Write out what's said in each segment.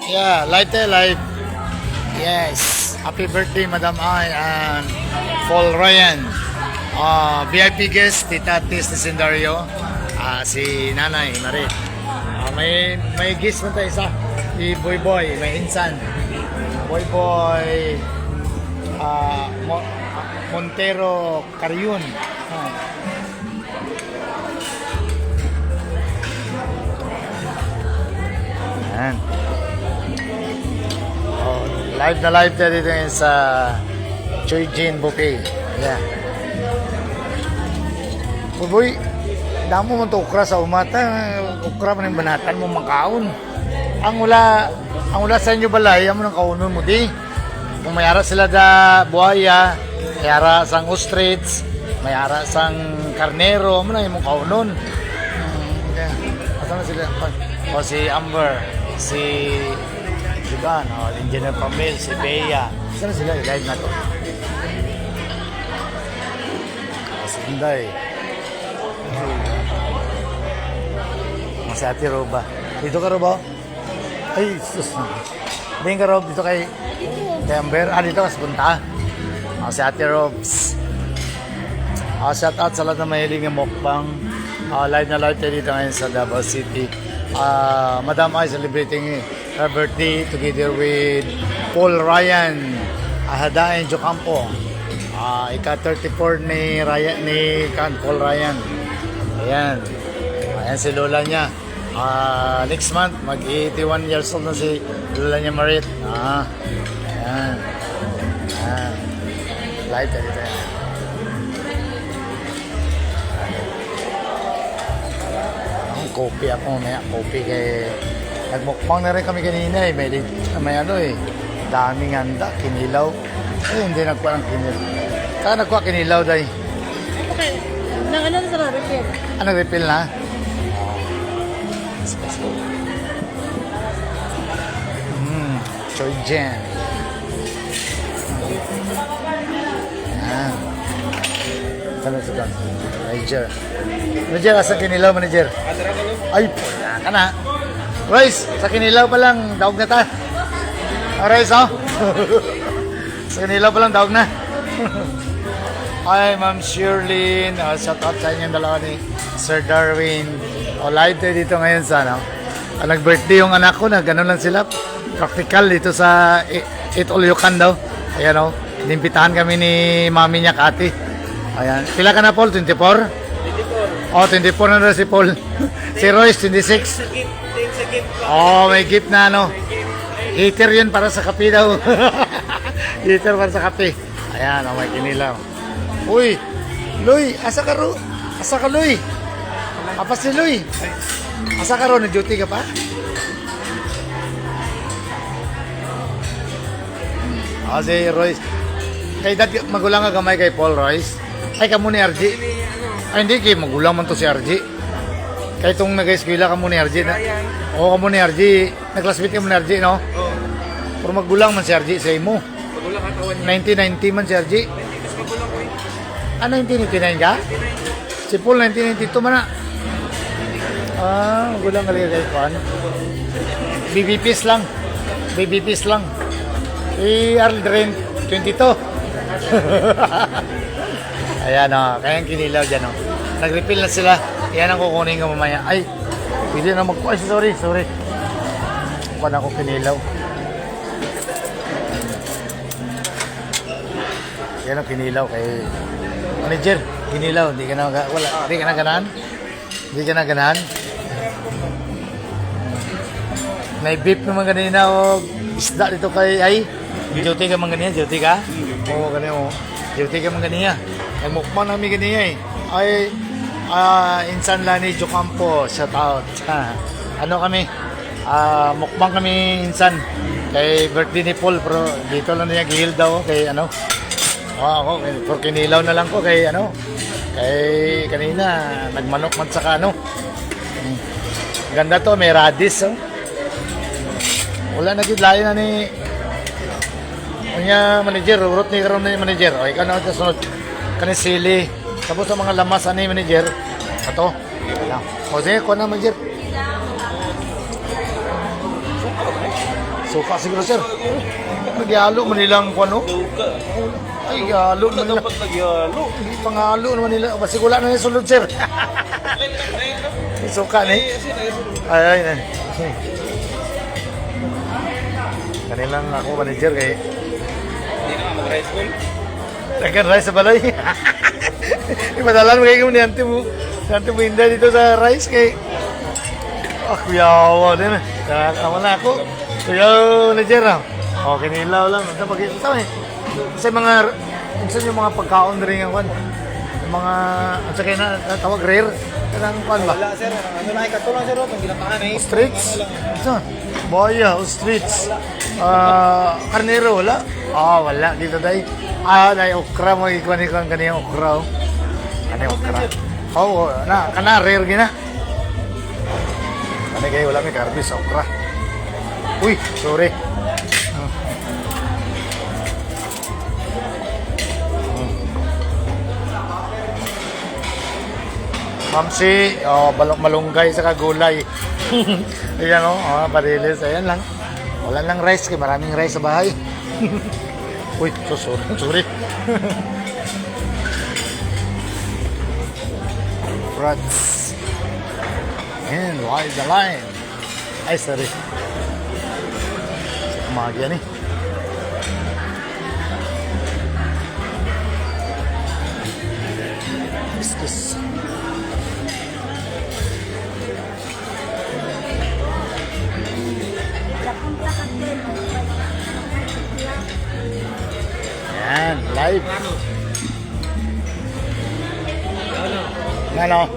Yeah, live tayo, live. Yes. Happy birthday, Madam Ay and Paul Ryan. VIP guest, Tita Tis ni Sendario. Si Nanay Marie. May guest mo tayo isa. Si Boy Boy, may insan. Boy Boy Montero Carion. Ayan. Live na live tayo dito ngayon sa Choi Jin Buffet. Yeah. Boy, damo mo to ukra sa umata. Ukra man yung banatan mo makaon. Ang wala sa inyo balay, mo nang kaunon mo di. Kung mayara sila da buhaya, mayara sang ostrich, mayara sang karnero, mo na yung kaunon. Yeah. Asa na sila? O si Amber, si Ivan, Engineer Pamil, si Bea. Saan sila? Live na to. Si Inday. Si Ate Roba. Dito ka, Roba? Ay, sus. Bayin ka, Rob. Dito kay Amber. Dito ka sa punta. Si Ate Robs. Shout out sa lahat na mahilig ng mukbang. Live na live tayo dito ngayon sa Davao City. Madam Ay celebrating her birthday together with Paul Ryan, Hadain Jocampo. Ika-34 ni Paul Ryan. Ayan si lola niya. Next month mag-81 years old na si lola niya Marit. Ayan. Live tayo dito. Kopi ako, kopi kay nagmukbang na rin kami kanina may daming handa, kinilaw. Hindi nagkuha ng kinilaw. Saka nagkuha kinilaw dahi. Okay, ano sa refill? Refill na? Choi Jen. Sana sa kan? Manager, asa kinilaw, manager? Ay, pula ka na. Royce, sa kinilaw pa lang, daog na ta. Royce, sa kinilaw pa lang, daog na. Hi, Ma'am Shirley. Shout out sa inyong dalawa ni Sir Darwin. Live tayo dito ngayon sa nag-birthday yung anak ko na gano'n lang sila. Practical dito sa Eat All You Can daw. Ayan inimbitahan kami ni mami niya, Kati. Ayan. Pila ka na, Paul? 24? 24 na si Paul. Si Royce, 26. May gift na Heater yun para sa kape daw. Heater para sa kape. Ayan, may kinilaw. Uy, Luy, asa ka Luy? Apa si Luy? Asa ka ro, nag-duty ka pa? Si Royce. Kay dati magulang ka gamay kay Paul Royce. Ay, kamo ni RG. Ay, hindi, kay magulang man to si RG. Kaya itong nag-eskwila kamo ni RG. Kamo ni RG. Nag-classmate ka mo ni RG, no? Oo. Pero magulang man si RG sa imo. Magulang katawan niya. 1990 man si RG. 1989 ka? Si Paul, 1992 man na. Magulang ka lang kayo, Juan. BBPs lang. Aldrin, 22. Ayan kaya yung kinilaw dyan Nag-refill na sila. Yan ang kukunin ko mamaya. Ay, pwede na ay, sorry. Kuha na ako kinilaw. Yan ang kinilaw kay manager. Kinilaw, hindi ka na ganahan. May beef naman kanina isda dito kay duty ka man ganyan, duty ka? Oo, ganyan duty ka man ganyan. Ay mukbang namin ganyan Insan Lani Jocampo, shout out. Kami? Mukbang kami insan. Kay birthday ni Paul, pero dito lang niya gihil daw kay ako, for kinilaw na lang ko kay kay kanina nagmanok man saka Ganda to, may radish Wala na gid layo na ni manager, urot ni karon ni manager. Ikaw na sunod kani sili. Tapos sa mga lamas ani manager. Ato. Sige, ko na manager. Suka siguro, sir. Nagyalo man nilang ano? Ay, halo man nila. Dapat nagyalo. Hindi pangalo naman nila. Basta wala na yung sulod, sir. Suka ni. Ay. Kanilang ako manager kay Hindi na mag-high school. Tagan rice sa balay. Ipadalan mo kayo ni Auntie mo. Si Auntie mo hinda dito sa rice kay kuyawa din. Nakakama na ako. Kuya manager na. Okay, nilaw lang. Ito pag-ito eh. Kasi minsan yung mga pagkaon rin ang kwan. Yung mga, at saka na tawag rare. Kanang kwan ba? Wala sir, ano na ikatulong sir, pag ginataan eh. Ostrich? Ito. Boya, ostrich. Karnero, wala? Wala. Dito day. Day okra mo. Ikwan kaniyang okra. Kaniyang okra. Kana rare gina. Kani kayo wala may garbis sa okra. Uy, sorry. Mamsi, malunggay sa kagulay. Ayan parilis. Ayan lang. Wala lang rice, kaya maraming rice sa bahay. Uy, sorry. Frats. And why the line? Ay, sorry. Kumagya ni. Excuse. Yan, live. Ano?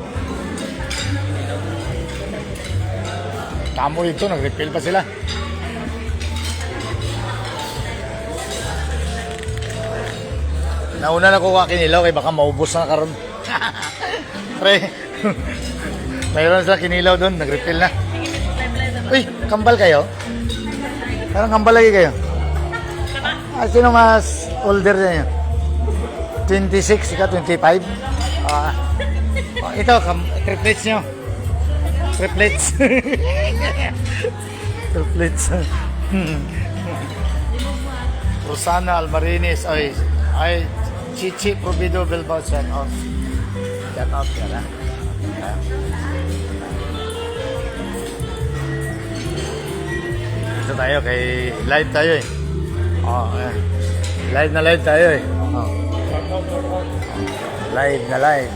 Tamo dito, nag-refill pa sila. Nauna na kuha kinilaw kay baka maubos na karon. Pre. Mayroon sila kinilaw doon, nag-refill na. Uy, kambal kayo? Parang kambal lagi kayo. Sino mas older niya? 26, ika 25? Ito, triplets nyo. Triplets. Triplets. Rosana Almarines. Ay, Chichi Provido Bilbao. Shout out. Shout out yan, ha? Ito tayo, kay live tayo eh. Ayan. Live na live tayo eh. Live na live.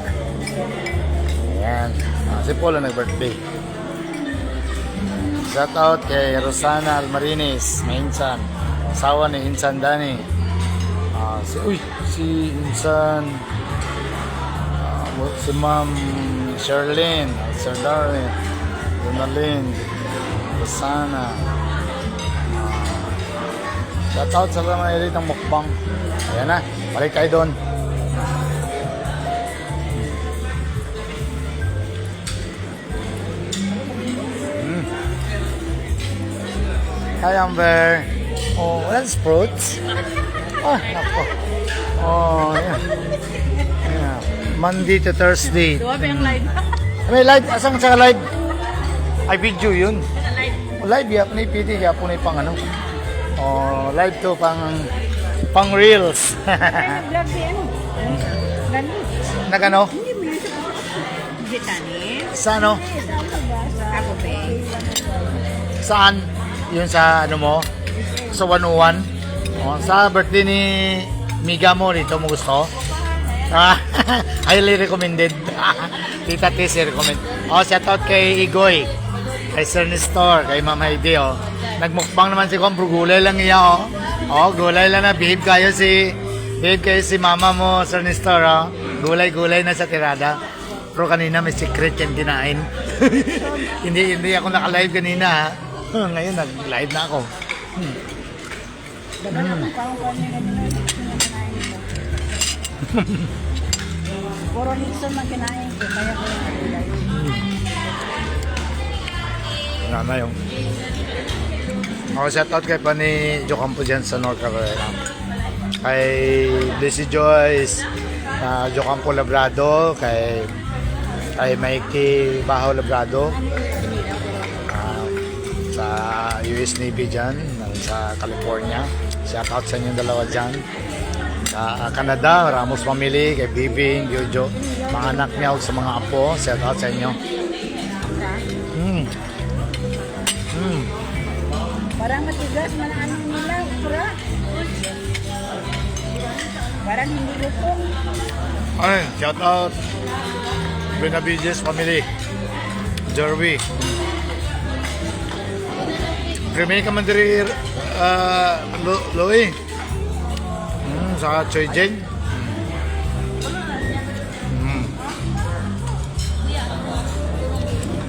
Ayan. Si Paul ang nag-birthday. Shout out kay Rosana Almarines, may insan. Asawa ni Insan Dani. Si Insan. Si Ma'am Sherlyn, Sir Darwin, Donalyn, Rosana. Shout out sa mga elite ng mukbang. Ayan na, balik tayo doon. Hi Amber. That's fruits. Nako. Yan. Yeah. Monday to Thursday. Duwa pa yung live. May live, asang sa live? Ay, video yun. Live. Live, yapon na ipiti, yapon na pang ano. Live to pang reels. Vlog yan. Gani. Nagano? Hindi mo yun sa Gitani. Sa ano? Ako ba? Saan? Yun sa ano mo? Sa 101? Sa birthday ni Miga mo dito mo gusto? Highly recommended. Tita Tis recommend. Shout out kay Igoy. Kay Sir Nestor, kay Mama Heidi, Nagmukbang naman si Kompro, gulay lang iya, gulay lang na, behave kayo si Mama mo, Sir Nestor, Gulay na sa tirada. Pero kanina may secret yan kinain. hindi ako naka-live kanina, ha. Ngayon, nag-live na ako. Puro Nixon na kinain ko, kaya ko Na yung. Shout out kay pa ni Jo Campo dyan sa North Carolina. Kay Daisy Joyce, Jo Campo Labrado, kay Mikey Baho Labrado. sa US Navy dyan, sa California. Shout out sa inyong dalawa dyan. Sa Canada, Ramos Family, kay Bibing, Jojo, mga anak niya, sa mga apo. Shout out sa inyo. Parang matigas, ano nila, pura. Parang hindi lutong. Ay, shout out Benavides Family, Jerby. Krimi ka man diri Louie. Sa Choi Jen.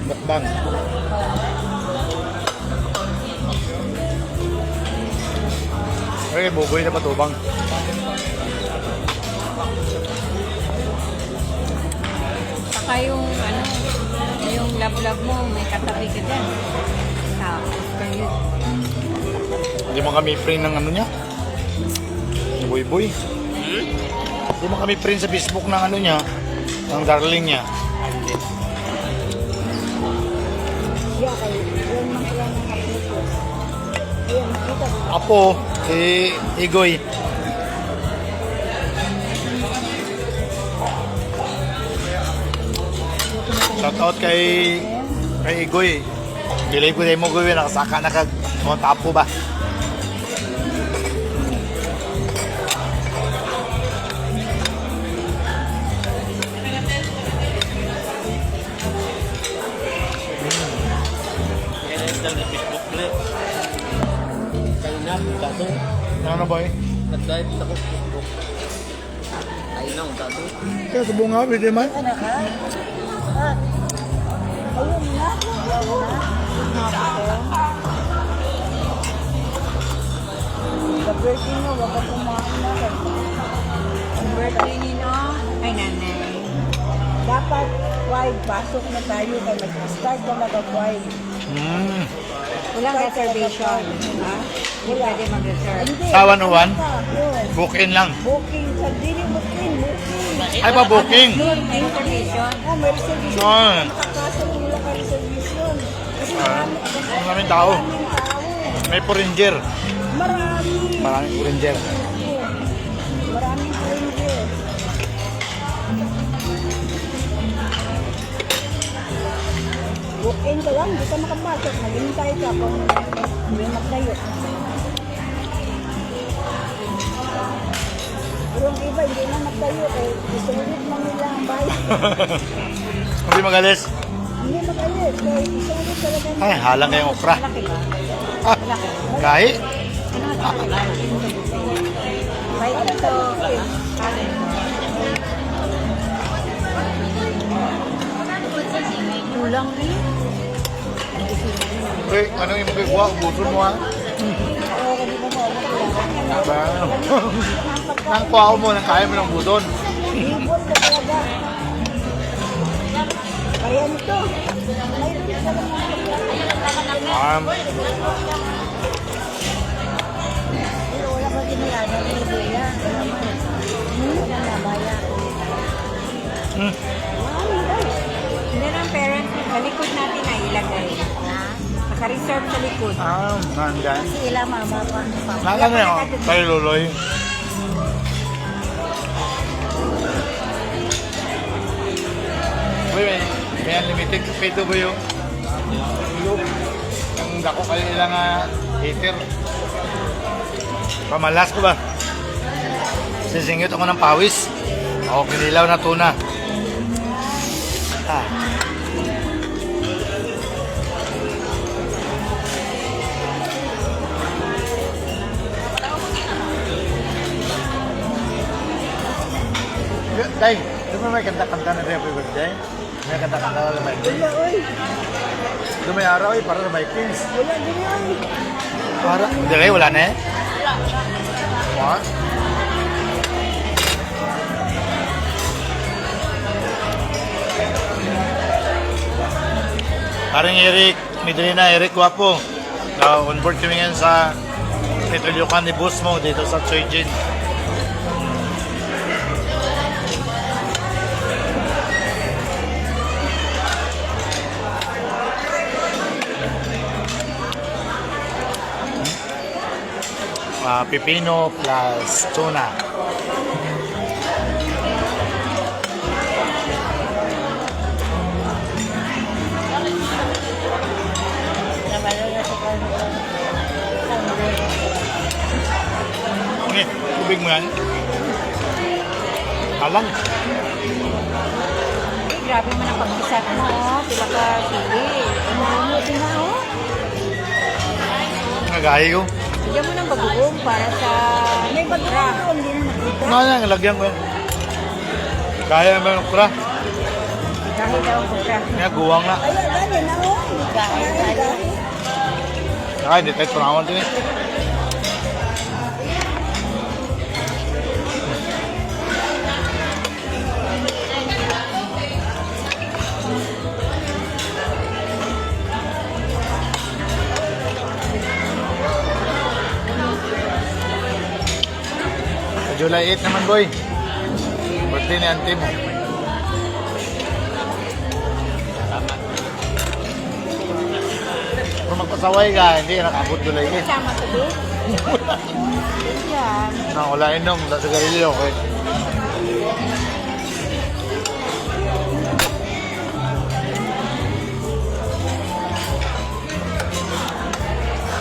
Mukbang. Okay, buboy na patubang. Saka yung love mo, may katabi ka dyan. Tapos kayo. Hindi mo kami friend ng ano niya? Boy. Hindi mo kami friend sa Facebook ng ano niya, ng darling niya. Yeah, kayo. Yan man kaya ng kapito. Yan, makita ko. Apo, si Igoy. Shout out kay Igoy. Bilay ko din mo Igoy, nakasaka na kag tapo ba? Ano boy? Nag-dive sa Facebook. Ayun na, ang tato. Kaya sa bunga, pwede man. Ano ka? Ayun na. Sa birthday mo, wag ka kumain na. Ang birthday ni no? Ay, nanay. Dapat wide, pasok na tayo kaya mag-start ka mag-wide. Walang reservation. Ha? Hindi pwede mag-reserve. Sa 101? Yun. Book in lang. Booking. Sa dili booking. Ay pa booking. May reservation. May reservation. Ah. Nakakasal nila ka reservation. Kasi Maraming tao. maraming tao. May Poringer. Marami. Maraming Poringer. Maraming strangers. Booking ka lang, di ka makapasok. Maghintay ka kung may magdayo. Pero ang iba, hindi na magdayo. Eh, isulit man nila ang bayan. Hindi magalis. Hindi magalit. Kaya isulit talaga nila. Ay, halang kayong okra. Malaki ba? Ah, Malaki. kahi. Bait ito. Kulang rin. Uy, anong yung magagawa? Ubuson mo ha? Ba? Nang kuha mo, nang kaya mo ng buson. Libot ka talaga. Kaya nito. Mayroon ka lang pero wala pa ginilada ng ibuya. Wala na baya. Hindi ng parents, sa likod natin na ilagay. Naka-reserve sa likod. Nandiyan. Kasi ila mama pa. Nakano yun? Kay Luloy. Uy, may unlimited pito ba yung? Ang dako kayo ilang heater. Pamalas ko ba? Sisingit ako ng pawis. Ako kinilaw na tuna. Day, di ba may kanta-kanta na happy birthday? May kanta-kanta na may Wala, oy. May araw para sa Vikings. Wala din oy. Para, hindi kayo, wala na eh? What? Parang Eric, Midrina, Eric Guapo. On board kami ngayon sa Petulyokan ni Boss mo dito sa Choi Jin. pipino plus tuna. Okay, tubig mo yan. Alang. Grabe man ang pag-isat mo, pila ka sili. Ano din na, oh. Nagahi ko. Bigyan mo ng bagoong para sa... May bagoong, hindi na nakita. Ano, lagyan ko yan. Kaya mo yung kura. Dahil daw ko siya. Kaya guwang na. Ayun, dahil na, oh. Dahil. Saka hindi tayo tunawan din eh. July 8 naman, boy. Birthday ni auntie mo. Kung magpasaway ka, hindi ka nakabot July 8. Sama to, be. Yan. Wala inom, sa sigarilyo, okay.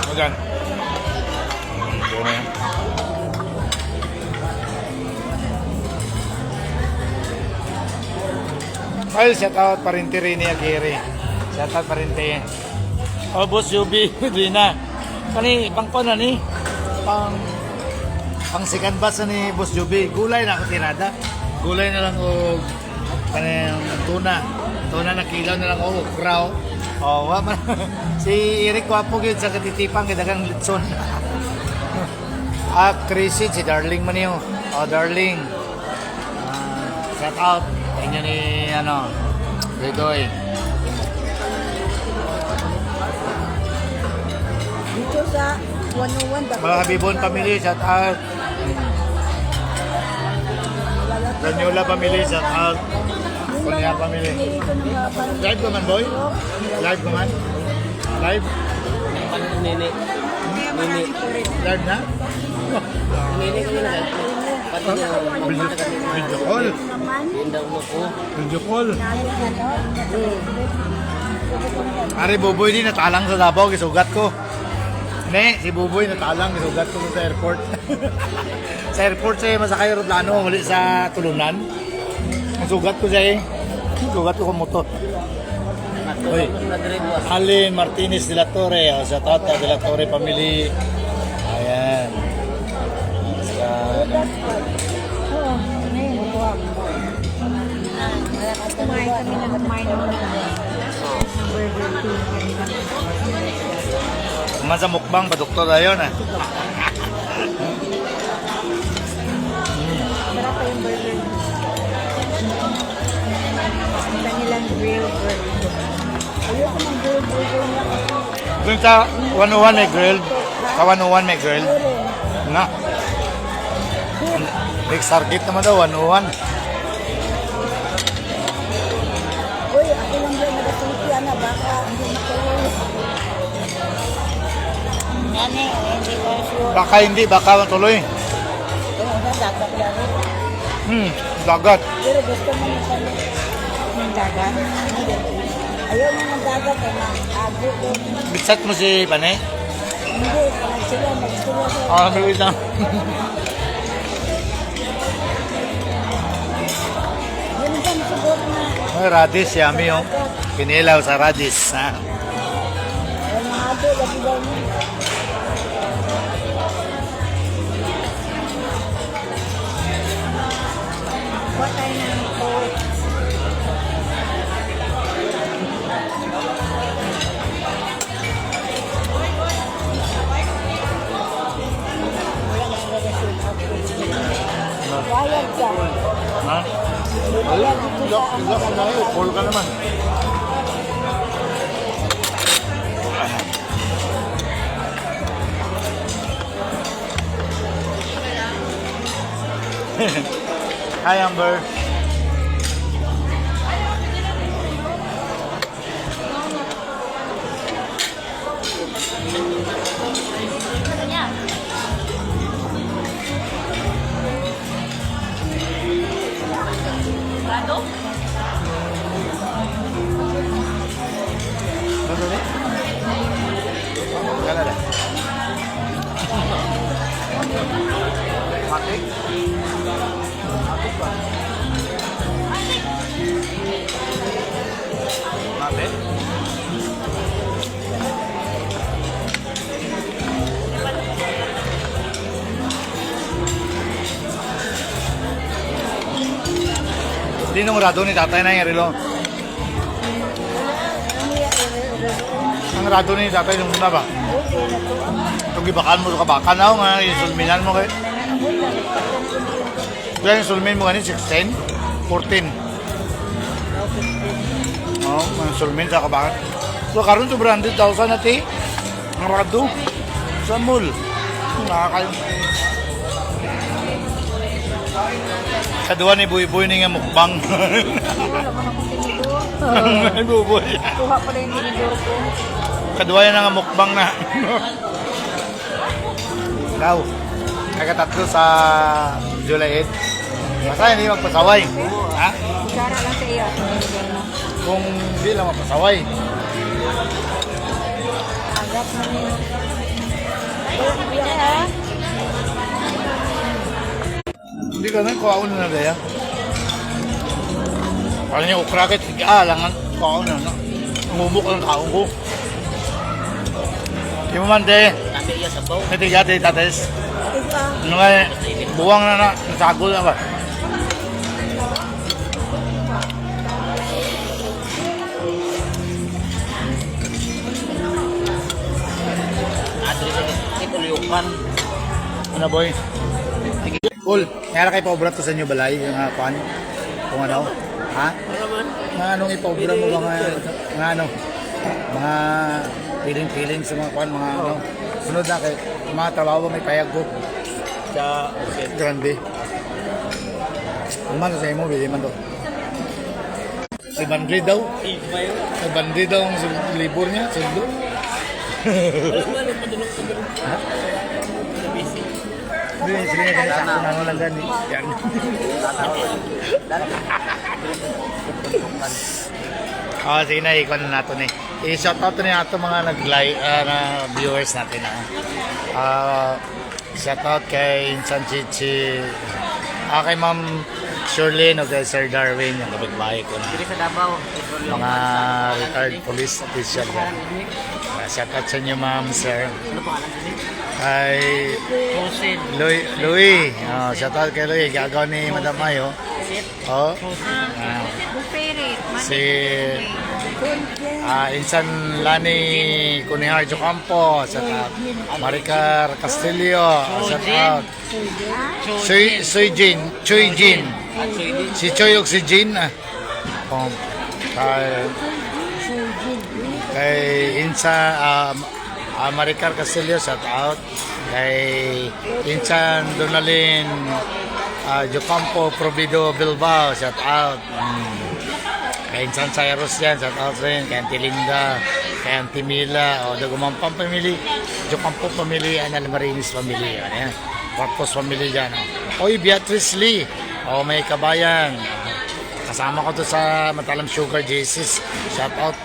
Magan. Ito na yan. Ay, shout out pa rin Rini Aguirre. Shout out pa rin te. Oh, boss Yubi, Dina. Kani, pang ko na ni. Pang second batch na ni boss Yubi. Gulay na ako tirada. Gulay na lang o kanang tuna. Tuna na kilaw na lang o kraw. Oh, wa man. Si Eric Wapo gyud sa katitipang kidagang litson. Chrissy, si Darling man yun. Oh, Darling. Shout out. Inyo ni, Ridoy. Dito sa 101. Mga Habibon family, shout out. Danyola family, shout out. Kunya family. Live ko man, boy? Live ko man? Live? Nini. Nini. Live na? Nini ko na. Pati niya. Video call. Hindi mo ko. Video call. Ari, Buboy din natalang sa Davao, gisugat ko. Ne, si Buboy natalang, gisugat ko sa airport. Sa airport siya, masakay aeroplano, muli sa tulunan. Nasugat ko siya eh. Sugat ko motor. Uy, Alin Martinez de la Torre, sa Tata de la Torre family. Ayan. Sa... Kumain kami na kumain naman ng Burger King kanina. Kuman sa mukbang, pa-doktor na yun ah. Sarap pa yung burger. Ang kanilang grill burger. Ayoko ng grill burger niya kasi Doon sa 101 may grilled. Sa 101 may grilled. Nga. Next target naman daw, 101. uy, ako lang din nagasuti na baka hindi matuloy. Nani, hindi ko sure. Baka hindi, baka matuloy. Kaya nga, dapat lang. Dagat. Pero gusto mo yung kami. Ng dagat? Ayaw mo ng dagat, ay mag-abo ko. Bitsat mo si Pane? Hindi, sila, nag-sila sila. Ah, may wait lang. Yun dyan, siguro na. Ay, radis, yummy yung kinilaw sa radis. Ha? Ay, mahado, lagi daw mo. Kuha tayo ng coke. Wala na sila shoot up. Bayad ka. Ha? Bayad dito sa Ilok ko na yun. Call ka naman. Hi, Amber. Hindi nung rado ni tatay na yung relo. Ang rado ni tatay nung una ba? Itong ibakan mo ka baka na nga, isulminan mo kayo. Kaya yung sulmin mo ganun, 16, 14. Oo, ang sulmin sa kabakan. So, karoon to 100,000 na ti. Ang rado. Sa mall. Nakakayo. Kadua ni Buy-Buy ni nga mukbang. Ay, Buy-Buy. Kuha pa rin yung tinidor ko. Kadua yan nga mukbang na. Ikaw, kakatatlo sa July 8. Basta hindi magpasaway. Ha? Kutsara lang sa iyo. Kung hindi lang magpasaway. Agap na niyo. Biya ha? Hindi ka na, kuha na gaya. Parang yung ukrakit, lang kuha na. Umumuk ang kaong ko. Di mo man, de. Hindi ka, de, tates. Ano nga, buwang na nasagol na ba? Ano boy? Cool. Kaya kayo paubra to sa inyo balay, yung kuhan? Kung ano? Ha? Mga anong ipaubra mo ba mga ano? Mga piling-piling sa mga kuhan, mga ano? Sunod na kayo. Mga trabaho may payag ko. Sa grande. Umano sa imo, bili man to. 500 daw. 500 daw ang libur niya, sundo. Ha? Hindi, sige nga ganun sa ako na lang gani. Yan. Sige na, ikuha na natin eh. I-shoutout na natin mga na viewers natin. Shoutout kay Insan Chichi, kay Ma'am Shirley, no, kay Sir Darwin, yung kapitbahay ko na. Diri sa Davao. Mga retired police official. Shoutout sa inyo, Ma'am, Sir. Ano pangalan din? Kay Joseph. Louie. Shoutout kay Louie. Gagawa ni Madam Mayo. Oh. Si Insan Lani Cunihar Jocampo. Shoutout. Maricar Castillo. Shoutout. Soy Jin. Si Choy og si Jin. Kay Insan Maricar Castillo, shout out. Kay Insan Donalyn Jocampo Provido Bilbao, shout out. Kay Insan Cyrus yan, shout out rin. Kay Auntie Linda, kay Auntie Mila, o Dagumampang family, Jocampo family, Anal Marinis family, yan. Corpus family dyan. Oy, Beatrice Lee, may kabayan. Kasama ko to sa Matalam Sugar Jesus, shout out.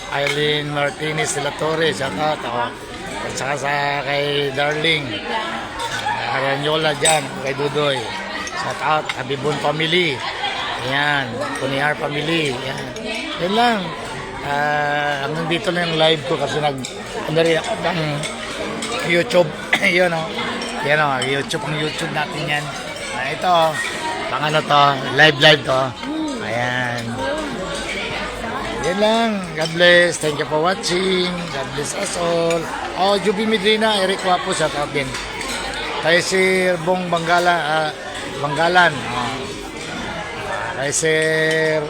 Eileen Martinez de la Torre, shout out ako. At saka sa kay Darling Aranyola dyan, kay Dudoy, shout out. Habibon family, ayan. Kunihar family, ayan. Yan lang. Hanggang dito na yung live ko kasi nag-andari ako ng YouTube. Yun o. Yan o, YouTube natin yan. Ito, pang ano to, live to. Ayan. Yan lang. God bless. Thank you for watching. God bless us all. Juby Medrina, Eric Wapo, shout out din. Kay Sir Bong Banggalan. Kay Sir